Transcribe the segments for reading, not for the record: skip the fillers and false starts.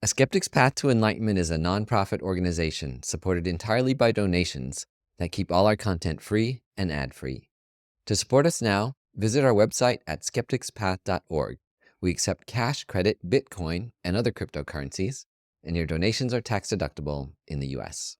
A Skeptic's Path to Enlightenment is a nonprofit organization supported entirely by donations that keep all our content free and ad-free. To support us now, visit our website at skepticspath.org. We accept cash, credit, Bitcoin, and other cryptocurrencies, and your donations are tax deductible in the US.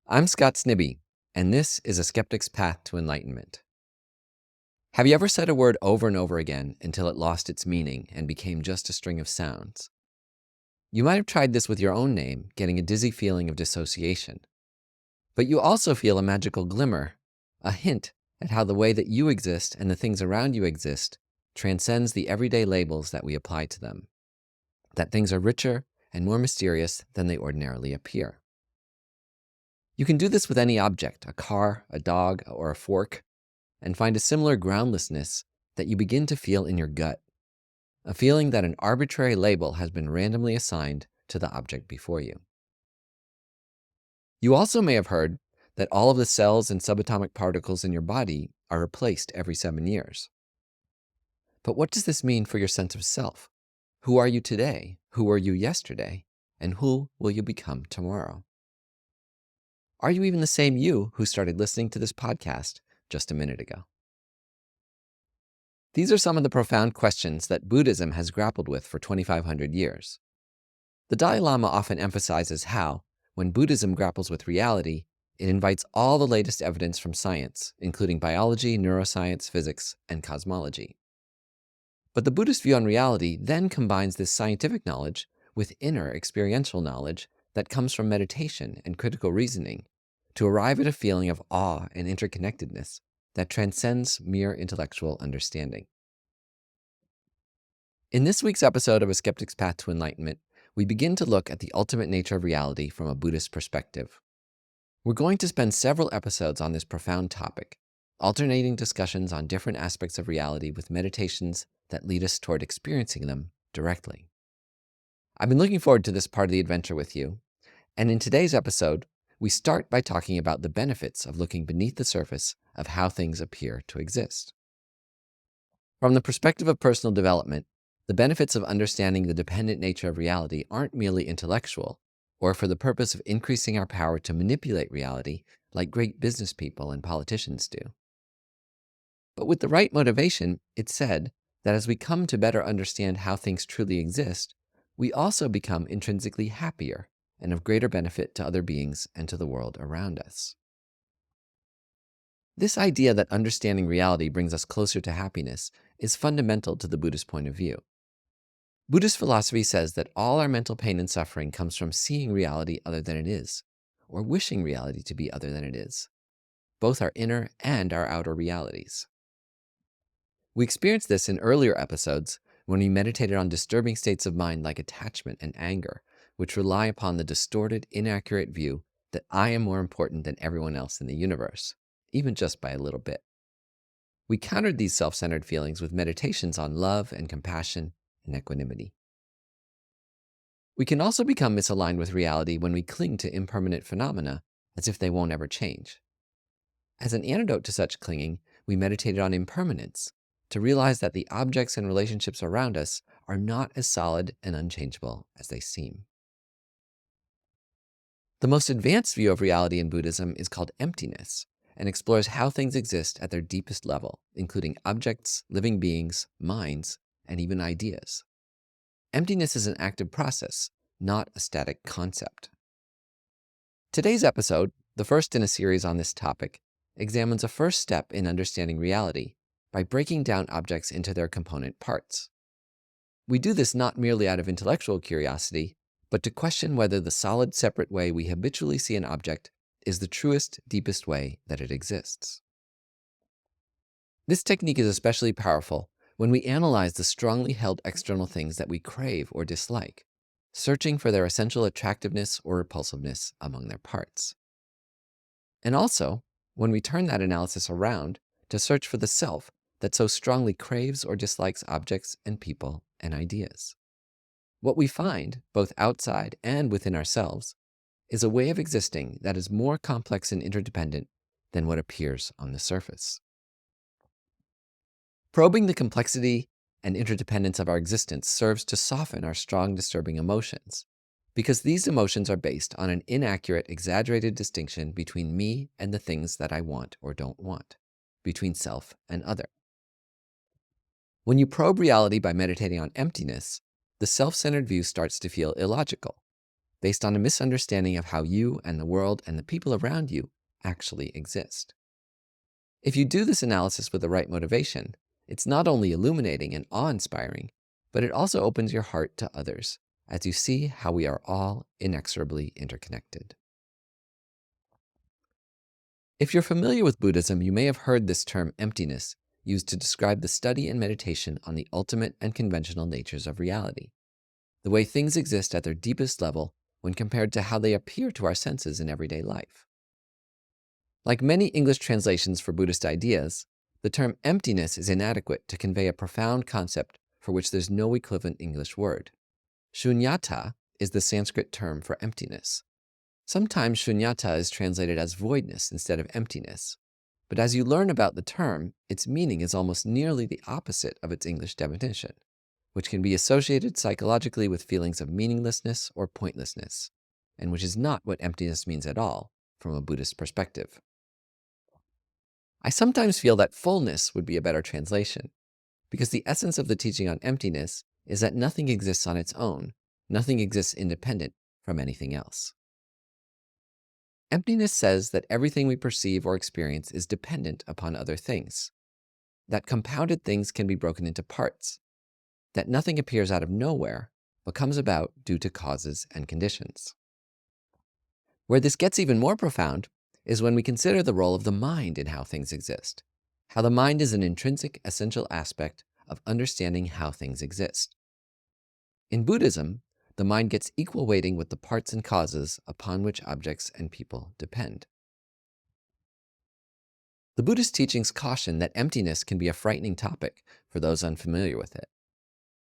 I'm Scott Snibbe, and this is A Skeptic's Path to Enlightenment. Have you ever said a word over and over again until it lost its meaning and became just a string of sounds? You might have tried this with your own name, getting a dizzy feeling of dissociation. But you also feel a magical glimmer, a hint at how the way that you exist and the things around you exist transcends the everyday labels that we apply to them. That things are richer and more mysterious than they ordinarily appear. You can do this with any object, a car, a dog, or a fork, and find a similar groundlessness that you begin to feel in your gut, a feeling that an arbitrary label has been randomly assigned to the object before you. You also may have heard that all of the cells and subatomic particles in your body are replaced every 7 years. But what does this mean for your sense of self? Who are you today? Who were you yesterday? And who will you become tomorrow? Are you even the same you who started listening to this podcast just a minute ago? These are some of the profound questions that Buddhism has grappled with for 2,500 years. The Dalai Lama often emphasizes how, when Buddhism grapples with reality, it invites all the latest evidence from science, including biology, neuroscience, physics, and cosmology. But the Buddhist view on reality then combines this scientific knowledge with inner experiential knowledge that comes from meditation and critical reasoning to arrive at a feeling of awe and interconnectedness that transcends mere intellectual understanding. In this week's episode of A Skeptic's Path to Enlightenment, we begin to look at the ultimate nature of reality from a Buddhist perspective. We're going to spend several episodes on this profound topic, alternating discussions on different aspects of reality with meditations that lead us toward experiencing them directly. I've been looking forward to this part of the adventure with you, and in today's episode, we start by talking about the benefits of looking beneath the surface of how things appear to exist. From the perspective of personal development, the benefits of understanding the dependent nature of reality aren't merely intellectual, or for the purpose of increasing our power to manipulate reality like great business people and politicians do. But with the right motivation, it's said that as we come to better understand how things truly exist, we also become intrinsically happier and of greater benefit to other beings and to the world around us. This idea that understanding reality brings us closer to happiness is fundamental to the Buddhist point of view. Buddhist philosophy says that all our mental pain and suffering comes from seeing reality other than it is, or wishing reality to be other than it is, both our inner and our outer realities. We experienced this in earlier episodes when we meditated on disturbing states of mind like attachment and anger, which rely upon the distorted, inaccurate view that I am more important than everyone else in the universe, even just by a little bit. We countered these self-centered feelings with meditations on love and compassion and equanimity. We can also become misaligned with reality when we cling to impermanent phenomena as if they won't ever change. As an antidote to such clinging, we meditated on impermanence to realize that the objects and relationships around us are not as solid and unchangeable as they seem. The most advanced view of reality in Buddhism is called emptiness and explores how things exist at their deepest level, including objects, living beings, minds, and even ideas. Emptiness is an active process, not a static concept. Today's episode, the first in a series on this topic, examines a first step in understanding reality by breaking down objects into their component parts. We do this not merely out of intellectual curiosity, but to question whether the solid, separate way we habitually see an object is the truest, deepest way that it exists. This technique is especially powerful when we analyze the strongly held external things that we crave or dislike, searching for their essential attractiveness or repulsiveness among their parts. And also, when we turn that analysis around to search for the self that so strongly craves or dislikes objects and people and ideas. What we find, both outside and within ourselves, is a way of existing that is more complex and interdependent than what appears on the surface. Probing the complexity and interdependence of our existence serves to soften our strong, disturbing emotions, because these emotions are based on an inaccurate, exaggerated distinction between me and the things that I want or don't want, between self and other. When you probe reality by meditating on emptiness, the self-centered view starts to feel illogical, based on a misunderstanding of how you and the world and the people around you actually exist. If you do this analysis with the right motivation, it's not only illuminating and awe-inspiring, but it also opens your heart to others as you see how we are all inexorably interconnected. If you're familiar with Buddhism, you may have heard this term emptiness used to describe the study and meditation on the ultimate and conventional natures of reality, the way things exist at their deepest level when compared to how they appear to our senses in everyday life. Like many English translations for Buddhist ideas, the term emptiness is inadequate to convey a profound concept for which there's no equivalent English word. Shunyata is the Sanskrit term for emptiness. Sometimes shunyata is translated as voidness instead of emptiness, but as you learn about the term, its meaning is almost nearly the opposite of its English definition, which can be associated psychologically with feelings of meaninglessness or pointlessness, and which is not what emptiness means at all from a Buddhist perspective. I sometimes feel that fullness would be a better translation, because the essence of the teaching on emptiness is that nothing exists on its own, nothing exists independent from anything else. Emptiness says that everything we perceive or experience is dependent upon other things, that compounded things can be broken into parts, that nothing appears out of nowhere, but comes about due to causes and conditions. Where this gets even more profound is when we consider the role of the mind in how things exist, how the mind is an intrinsic, essential aspect of understanding how things exist. In Buddhism, the mind gets equal weighting with the parts and causes upon which objects and people depend. The Buddhist teachings caution that emptiness can be a frightening topic for those unfamiliar with it.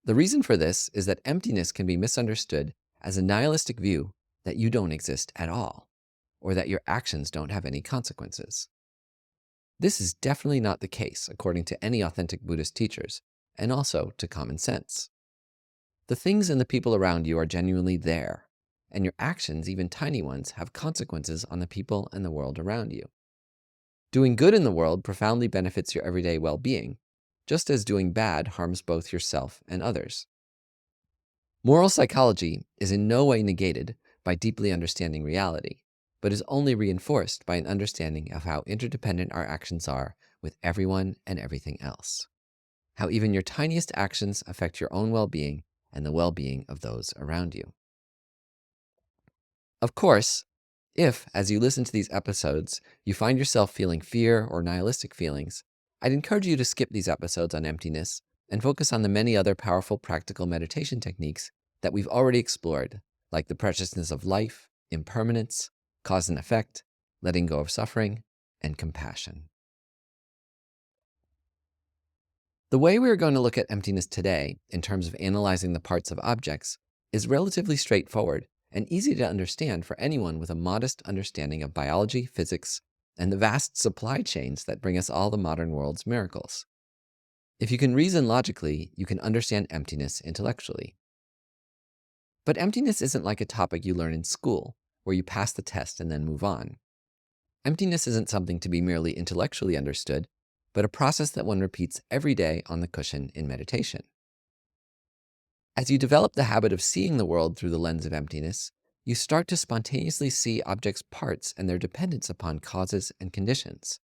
The reason for this is that emptiness can be misunderstood as a nihilistic view that you don't exist at all, or that your actions don't have any consequences. This is definitely not the case according to any authentic Buddhist teachers, and also to common sense. The things and the people around you are genuinely there, and your actions, even tiny ones, have consequences on the people and the world around you. Doing good in the world profoundly benefits your everyday well-being, just as doing bad harms both yourself and others. Moral psychology is in no way negated by deeply understanding reality, but is only reinforced by an understanding of how interdependent our actions are with everyone and everything else. How even your tiniest actions affect your own well-being and the well-being of those around you. Of course, if, as you listen to these episodes, you find yourself feeling fear or nihilistic feelings, I'd encourage you to skip these episodes on emptiness and focus on the many other powerful practical meditation techniques that we've already explored, like the preciousness of life, impermanence, cause and effect, letting go of suffering, and compassion. The way we are going to look at emptiness today, in terms of analyzing the parts of objects, is relatively straightforward and easy to understand for anyone with a modest understanding of biology, physics, and the vast supply chains that bring us all the modern world's miracles. If you can reason logically, you can understand emptiness intellectually. But emptiness isn't like a topic you learn in school, where you pass the test and then move on. Emptiness isn't something to be merely intellectually understood, but a process that one repeats every day on the cushion in meditation. As you develop the habit of seeing the world through the lens of emptiness, you start to spontaneously see objects' parts and their dependence upon causes and conditions.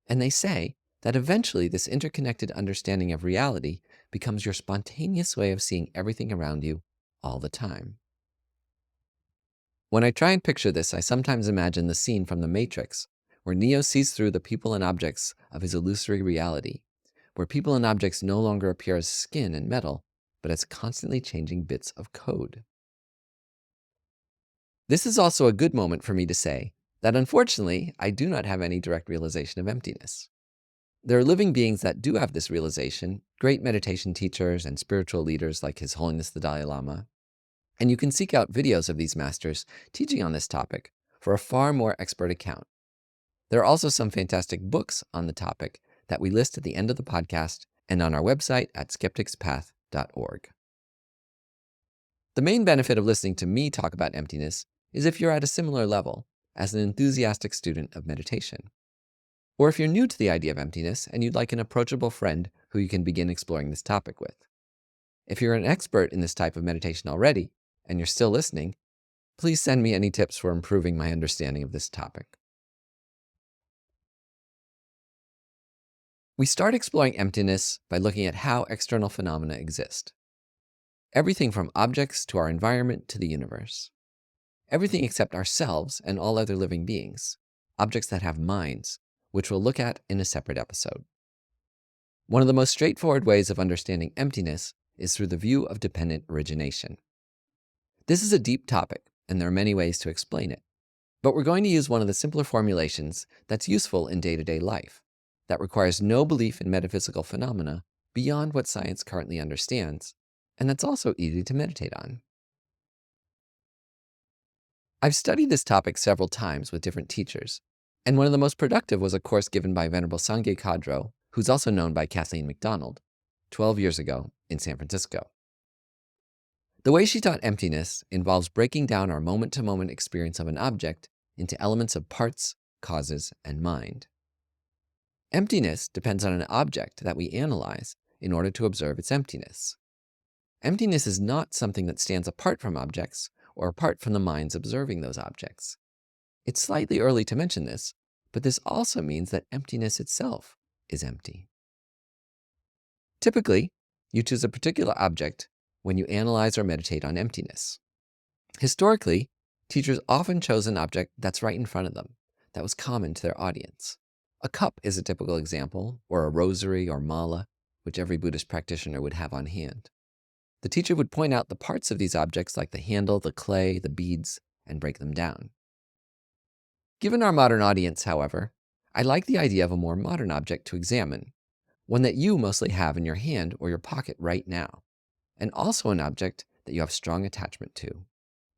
And they say that eventually this interconnected understanding of reality becomes your spontaneous way of seeing everything around you all the time. When I try and picture this, I sometimes imagine the scene from The Matrix, where Neo sees through the people and objects of his illusory reality, where people and objects no longer appear as skin and metal, but as constantly changing bits of code. This is also a good moment for me to say that unfortunately, I do not have any direct realization of emptiness. There are living beings that do have this realization, great meditation teachers and spiritual leaders like His Holiness the Dalai Lama. And you can seek out videos of these masters teaching on this topic for a far more expert account. There are also some fantastic books on the topic that we list at the end of the podcast and on our website at skepticspath.org. The main benefit of listening to me talk about emptiness is if you're at a similar level as an enthusiastic student of meditation. Or if you're new to the idea of emptiness and you'd like an approachable friend who you can begin exploring this topic with. If you're an expert in this type of meditation already and you're still listening, please send me any tips for improving my understanding of this topic. We start exploring emptiness by looking at how external phenomena exist. Everything from objects to our environment to the universe. Everything except ourselves and all other living beings, objects that have minds, which we'll look at in a separate episode. One of the most straightforward ways of understanding emptiness is through the view of dependent origination. This is a deep topic, and there are many ways to explain it. But we're going to use one of the simpler formulations that's useful in day-to-day life, that requires no belief in metaphysical phenomena beyond what science currently understands, and that's also easy to meditate on. I've studied this topic several times with different teachers, and one of the most productive was a course given by Venerable Sangye Kadro, who's also known by Kathleen McDonald, 12 years ago in San Francisco. The way she taught emptiness involves breaking down our moment-to-moment experience of an object into elements of parts, causes, and mind. Emptiness depends on an object that we analyze in order to observe its emptiness. Emptiness is not something that stands apart from objects or apart from the minds observing those objects. It's slightly early to mention this, but this also means that emptiness itself is empty. Typically, you choose a particular object when you analyze or meditate on emptiness. Historically, teachers often chose an object that's right in front of them, that was common to their audience. A cup is a typical example, or a rosary or mala, which every Buddhist practitioner would have on hand. The teacher would point out the parts of these objects like the handle, the clay, the beads, and break them down. Given our modern audience, however, I like the idea of a more modern object to examine, one that you mostly have in your hand or your pocket right now, and also an object that you have strong attachment to,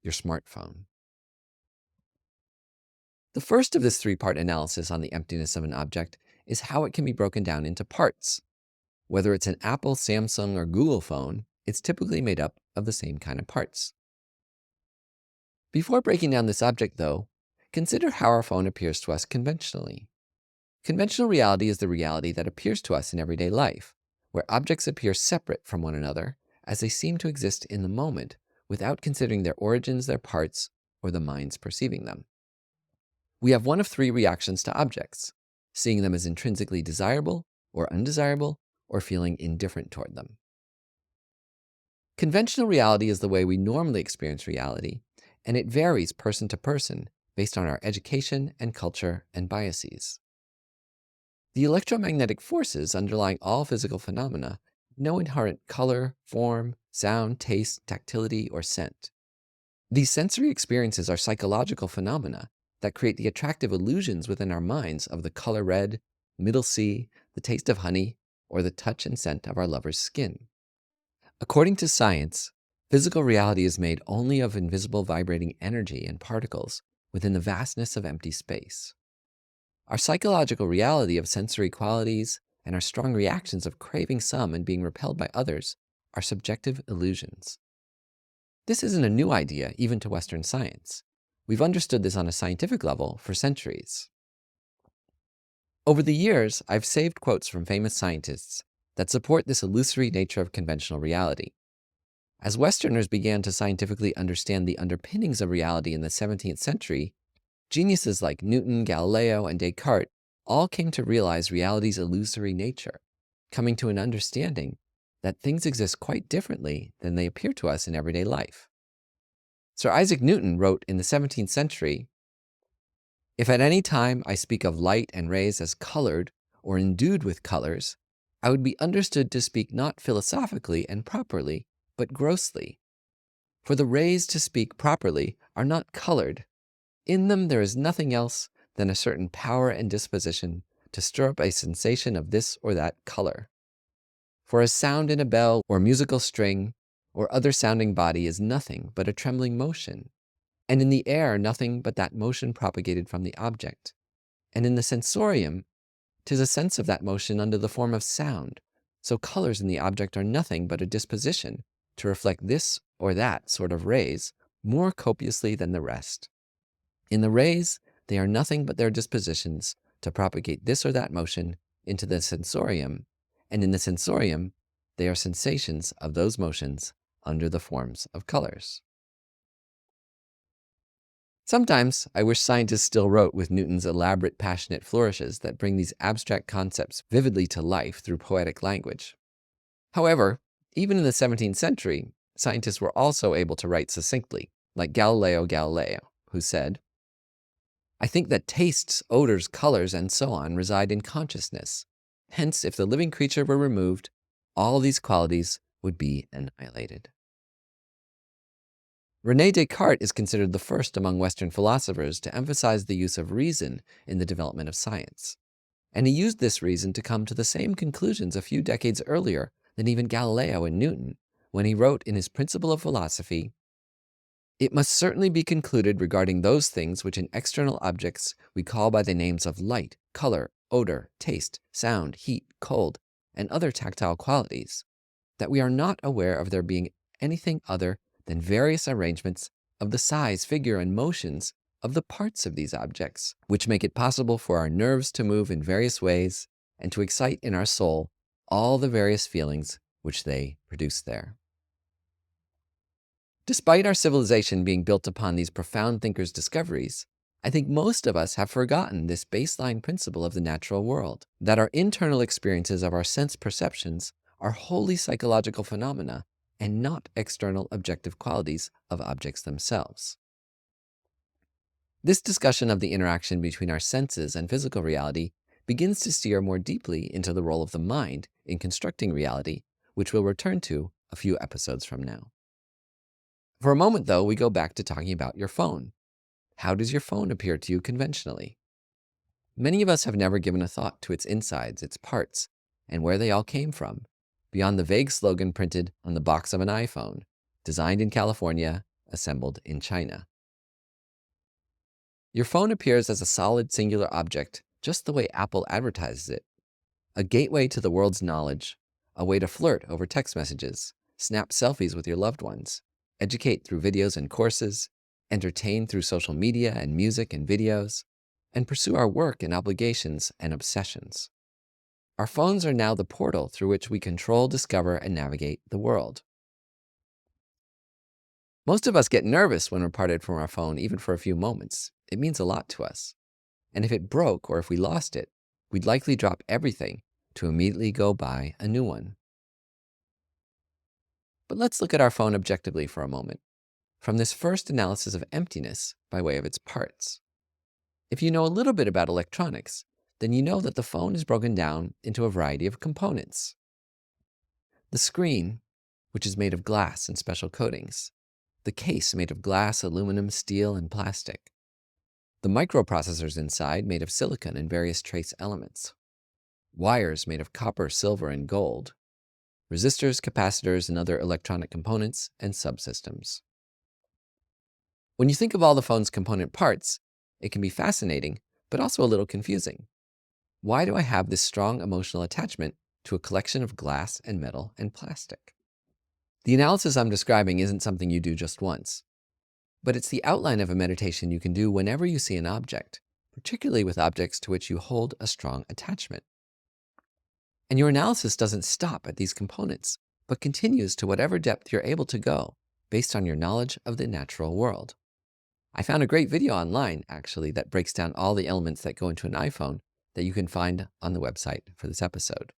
your smartphone. The first of this three-part analysis on the emptiness of an object is how it can be broken down into parts. Whether it's an Apple, Samsung, or Google phone, it's typically made up of the same kind of parts. Before breaking down this object, though, consider how our phone appears to us conventionally. Conventional reality is the reality that appears to us in everyday life, where objects appear separate from one another as they seem to exist in the moment without considering their origins, their parts, or the minds perceiving them. We have one of three reactions to objects: seeing them as intrinsically desirable or undesirable, or feeling indifferent toward them. Conventional reality is the way we normally experience reality, and it varies person to person based on our education and culture and biases. The electromagnetic forces underlying all physical phenomena have no inherent color, form, sound, taste, tactility, or scent. These sensory experiences are psychological phenomena that create the attractive illusions within our minds of the color red, middle C, the taste of honey, or the touch and scent of our lover's skin. According to science, physical reality is made only of invisible vibrating energy and particles within the vastness of empty space. Our psychological reality of sensory qualities and our strong reactions of craving some and being repelled by others are subjective illusions. This isn't a new idea even to Western science. We've understood this on a scientific level for centuries. Over the years, I've saved quotes from famous scientists that support this illusory nature of conventional reality. As Westerners began to scientifically understand the underpinnings of reality in the 17th century, geniuses like Newton, Galileo, and Descartes all came to realize reality's illusory nature, coming to an understanding that things exist quite differently than they appear to us in everyday life. Sir Isaac Newton wrote in the 17th century, "If at any time I speak of light and rays as colored or endued with colors, I would be understood to speak not philosophically and properly, but grossly. For the rays to speak properly are not colored. In them there is nothing else than a certain power and disposition to stir up a sensation of this or that color. For a sound in a bell or musical string, or other sounding body is nothing but a trembling motion, and in the air nothing but that motion propagated from the object, and in the sensorium 'tis a sense of that motion under the form of sound, so colors in the object are nothing but a disposition to reflect this or that sort of rays more copiously than the rest. In the rays, they are nothing but their dispositions to propagate this or that motion into the sensorium, and in the sensorium, they are sensations of those motions under the forms of colors. Sometimes I wish scientists still wrote with Newton's elaborate, passionate flourishes that bring these abstract concepts vividly to life through poetic language. However, even in the 17th century, scientists were also able to write succinctly, like Galileo Galilei, who said, "I think that tastes, odors, colors, and so on reside in consciousness. Hence, if the living creature were removed, all these qualities would be annihilated." René Descartes is considered the first among Western philosophers to emphasize the use of reason in the development of science. And he used this reason to come to the same conclusions a few decades earlier than even Galileo and Newton, when he wrote in his Principle of Philosophy, "It must certainly be concluded regarding those things which in external objects we call by the names of light, color, odor, taste, sound, heat, cold, and other tactile qualities, that we are not aware of there being anything other than various arrangements of the size, figure, and motions of the parts of these objects, which make it possible for our nerves to move in various ways and to excite in our soul all the various feelings which they produce there." Despite our civilization being built upon these profound thinkers' discoveries, I think most of us have forgotten this baseline principle of the natural world, that our internal experiences of our sense perceptions are wholly psychological phenomena and not external objective qualities of objects themselves. This discussion of the interaction between our senses and physical reality begins to steer more deeply into the role of the mind in constructing reality, which we'll return to a few episodes from now. For a moment, though, we go back to talking about your phone. How does your phone appear to you conventionally? Many of us have never given a thought to its insides, its parts, and where they all came from, beyond the vague slogan printed on the box of an iPhone, designed in California, assembled in China. Your phone appears as a solid singular object, just the way Apple advertises it. A gateway to the world's knowledge, a way to flirt over text messages, snap selfies with your loved ones, educate through videos and courses, entertain through social media and music and videos, and pursue our work and obligations and obsessions. Our phones are now the portal through which we control, discover, and navigate the world. Most of us get nervous when we're parted from our phone, even for a few moments. It means a lot to us. And if it broke or if we lost it, we'd likely drop everything to immediately go buy a new one. But let's look at our phone objectively for a moment, from this first analysis of emptiness by way of its parts. If you know a little bit about electronics, then you know that the phone is broken down into a variety of components. The screen, which is made of glass and special coatings. The case made of glass, aluminum, steel, and plastic. The microprocessors inside made of silicon and various trace elements. Wires made of copper, silver, and gold. Resistors, capacitors, and other electronic components and subsystems. When you think of all the phone's component parts, it can be fascinating, but also a little confusing. Why do I have this strong emotional attachment to a collection of glass and metal and plastic? The analysis I'm describing isn't something you do just once, but it's the outline of a meditation you can do whenever you see an object, particularly with objects to which you hold a strong attachment. And your analysis doesn't stop at these components, but continues to whatever depth you're able to go based on your knowledge of the natural world. I found a great video online, actually, that breaks down all the elements that go into an iPhone that you can find on the website for this episode.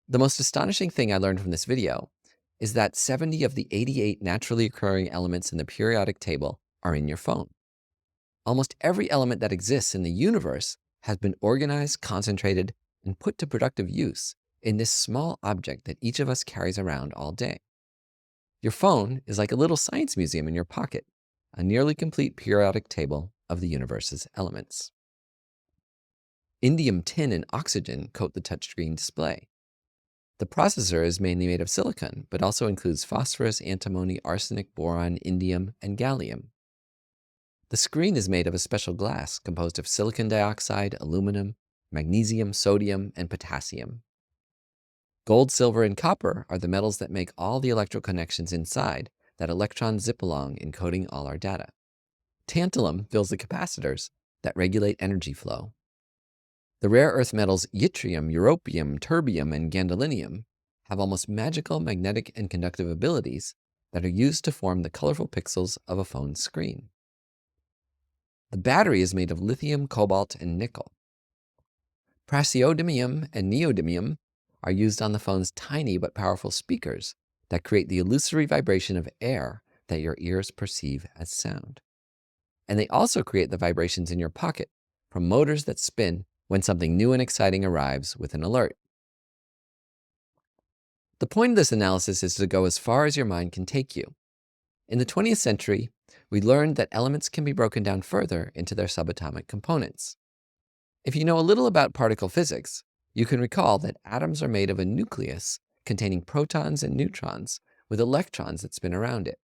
The most astonishing thing I learned from this video is that 70 of the 88 naturally occurring elements in the periodic table are in your phone. Almost every element that exists in the universe has been organized, concentrated, and put to productive use in this small object that each of us carries around all day. Your phone is like a little science museum in your pocket, a nearly complete periodic table of the universe's elements. Indium, tin, and oxygen coat the touchscreen display. The processor is mainly made of silicon, but also includes phosphorus, antimony, arsenic, boron, indium, and gallium. The screen is made of a special glass composed of silicon dioxide, aluminum, magnesium, sodium, and potassium. Gold, silver, and copper are the metals that make all the electrical connections inside that electrons zip along, encoding all our data. Tantalum fills the capacitors that regulate energy flow. The rare earth metals yttrium, europium, terbium, and gadolinium have almost magical magnetic and conductive abilities that are used to form the colorful pixels of a phone's screen. The battery is made of lithium, cobalt, and nickel. Praseodymium and neodymium are used on the phone's tiny but powerful speakers that create the illusory vibration of air that your ears perceive as sound. And they also create the vibrations in your pocket from motors that spin when something new and exciting arrives with an alert. The point of this analysis is to go as far as your mind can take you. In the 20th century, we learned that elements can be broken down further into their subatomic components. If you know a little about particle physics, you can recall that atoms are made of a nucleus containing protons and neutrons with electrons that spin around it.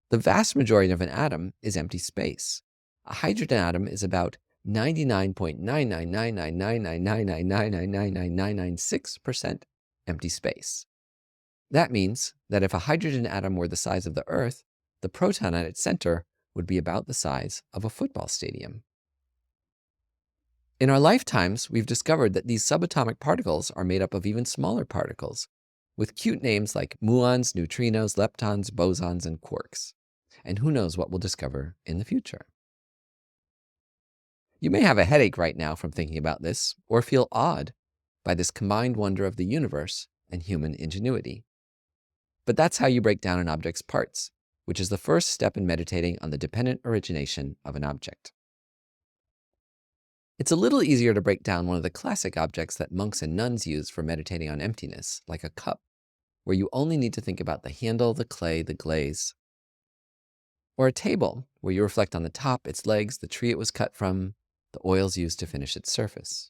The vast majority of an atom is empty space. A hydrogen atom is about 99.999999999999996% empty space. That means that if a hydrogen atom were the size of the Earth, the proton at its center would be about the size of a football stadium. In our lifetimes, we've discovered that these subatomic particles are made up of even smaller particles, with cute names like muons, neutrinos, leptons, bosons, and quarks. And who knows what we'll discover in the future. You may have a headache right now from thinking about this, or feel awed by this combined wonder of the universe and human ingenuity. But that's how you break down an object's parts, which is the first step in meditating on the dependent origination of an object. It's a little easier to break down one of the classic objects that monks and nuns use for meditating on emptiness, like a cup, where you only need to think about the handle, the clay, the glaze. Or a table, where you reflect on the top, its legs, the tree it was cut from, the oils used to finish its surface.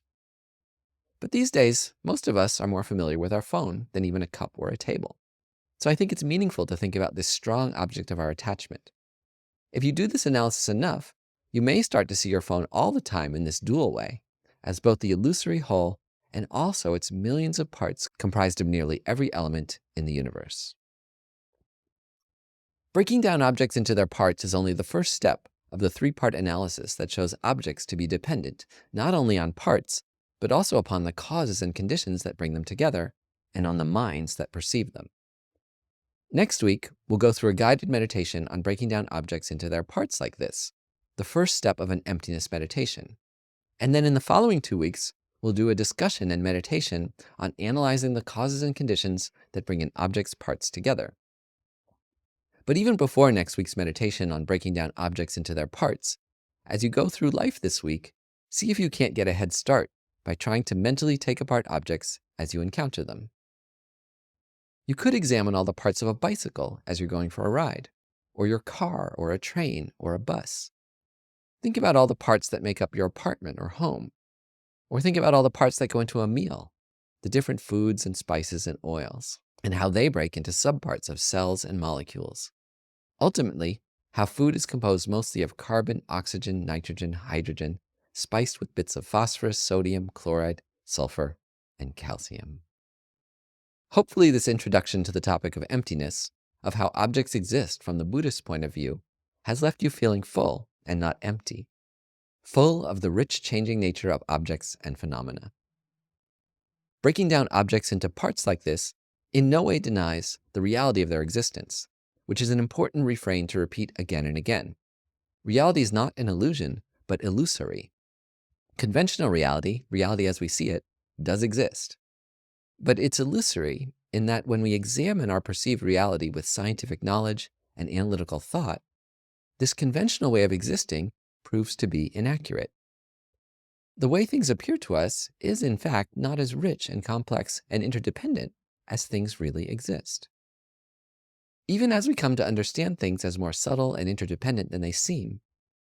But these days, most of us are more familiar with our phone than even a cup or a table. So I think it's meaningful to think about this strong object of our attachment. If you do this analysis enough, you may start to see your phone all the time in this dual way, as both the illusory whole and also its millions of parts comprised of nearly every element in the universe. Breaking down objects into their parts is only the first step of the three-part analysis that shows objects to be dependent not only on parts, but also upon the causes and conditions that bring them together and on the minds that perceive them. Next week, we'll go through a guided meditation on breaking down objects into their parts like this, the first step of an emptiness meditation. And then in the following 2 weeks, we'll do a discussion and meditation on analyzing the causes and conditions that bring an object's parts together. But even before next week's meditation on breaking down objects into their parts, as you go through life this week, see if you can't get a head start by trying to mentally take apart objects as you encounter them. You could examine all the parts of a bicycle as you're going for a ride, or your car, or a train, or a bus. Think about all the parts that make up your apartment or home. Or think about all the parts that go into a meal, the different foods and spices and oils, and how they break into subparts of cells and molecules. Ultimately, how food is composed mostly of carbon, oxygen, nitrogen, hydrogen, spiced with bits of phosphorus, sodium, chloride, sulfur, and calcium. Hopefully this introduction to the topic of emptiness, of how objects exist from the Buddhist point of view, has left you feeling full and not empty, full of the rich changing nature of objects and phenomena. Breaking down objects into parts like this in no way denies the reality of their existence, which is an important refrain to repeat again and again. Reality is not an illusion, but illusory. Conventional reality, reality as we see it, does exist. But it's illusory in that when we examine our perceived reality with scientific knowledge and analytical thought, this conventional way of existing proves to be inaccurate. The way things appear to us is, in fact, not as rich and complex and interdependent as things really exist. Even as we come to understand things as more subtle and interdependent than they seem,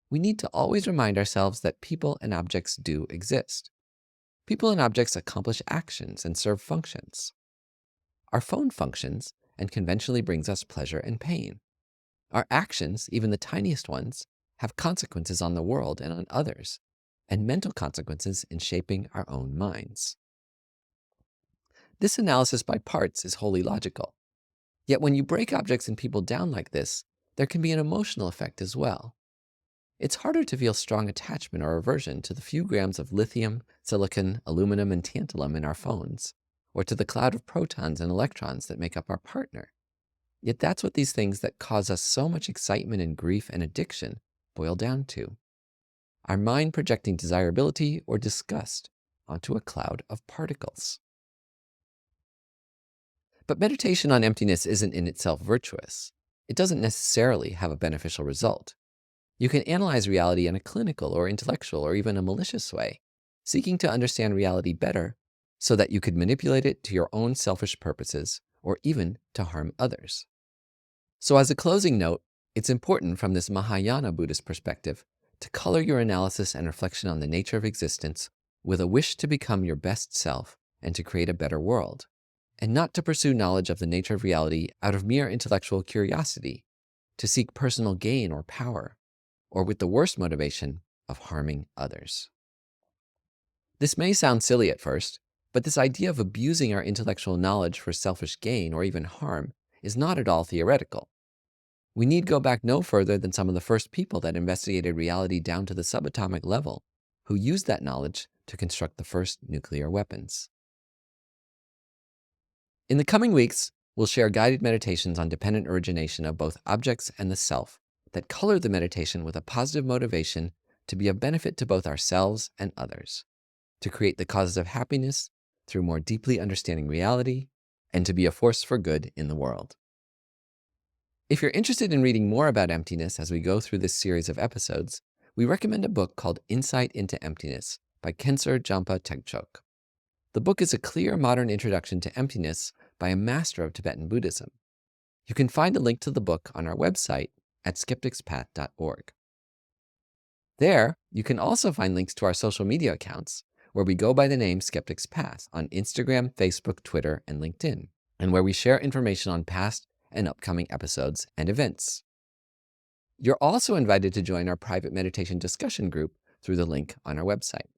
we need to always remind ourselves that people and objects do exist. People and objects accomplish actions and serve functions. Our phone functions and conventionally brings us pleasure and pain. Our actions, even the tiniest ones, have consequences on the world and on others, and mental consequences in shaping our own minds. This analysis by parts is wholly logical. Yet when you break objects and people down like this, there can be an emotional effect as well. It's harder to feel strong attachment or aversion to the few grams of lithium, silicon, aluminum, and tantalum in our phones, or to the cloud of protons and electrons that make up our partner. Yet that's what these things that cause us so much excitement and grief and addiction boil down to. Our mind projecting desirability or disgust onto a cloud of particles. But meditation on emptiness isn't in itself virtuous. It doesn't necessarily have a beneficial result. You can analyze reality in a clinical or intellectual or even a malicious way, seeking to understand reality better so that you could manipulate it to your own selfish purposes or even to harm others. So as a closing note, it's important from this Mahayana Buddhist perspective to color your analysis and reflection on the nature of existence with a wish to become your best self and to create a better world, and not to pursue knowledge of the nature of reality out of mere intellectual curiosity, to seek personal gain or power, or with the worst motivation of harming others. This may sound silly at first, but this idea of abusing our intellectual knowledge for selfish gain or even harm is not at all theoretical. We need go back no further than some of the first people that investigated reality down to the subatomic level, who used that knowledge to construct the first nuclear weapons. In the coming weeks, we'll share guided meditations on dependent origination of both objects and the self that color the meditation with a positive motivation to be of benefit to both ourselves and others, to create the causes of happiness through more deeply understanding reality, and to be a force for good in the world. If you're interested in reading more about emptiness as we go through this series of episodes, we recommend a book called Insight into Emptiness by Khensur Jampa Tengchok. The book is a clear modern introduction to emptiness by a master of Tibetan Buddhism. You can find a link to the book on our website at skepticspath.org. There, you can also find links to our social media accounts, where we go by the name Skeptics Path on Instagram, Facebook, Twitter, and LinkedIn, and where we share information on past and upcoming episodes and events. You're also invited to join our private meditation discussion group through the link on our website.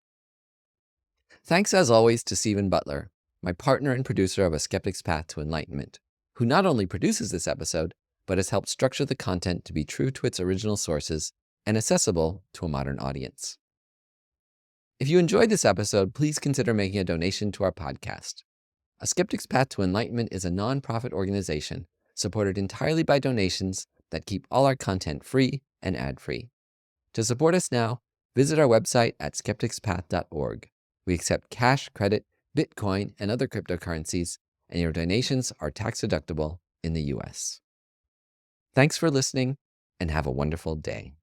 Thanks as always to Stephen Butler, my partner and producer of A Skeptic's Path to Enlightenment, who not only produces this episode, but has helped structure the content to be true to its original sources and accessible to a modern audience. If you enjoyed this episode, please consider making a donation to our podcast. A Skeptic's Path to Enlightenment is a nonprofit organization supported entirely by donations that keep all our content free and ad-free. To support us now, visit our website at skepticspath.org. We accept cash, credit, Bitcoin, and other cryptocurrencies, and your donations are tax-deductible in the US. Thanks for listening, and have a wonderful day.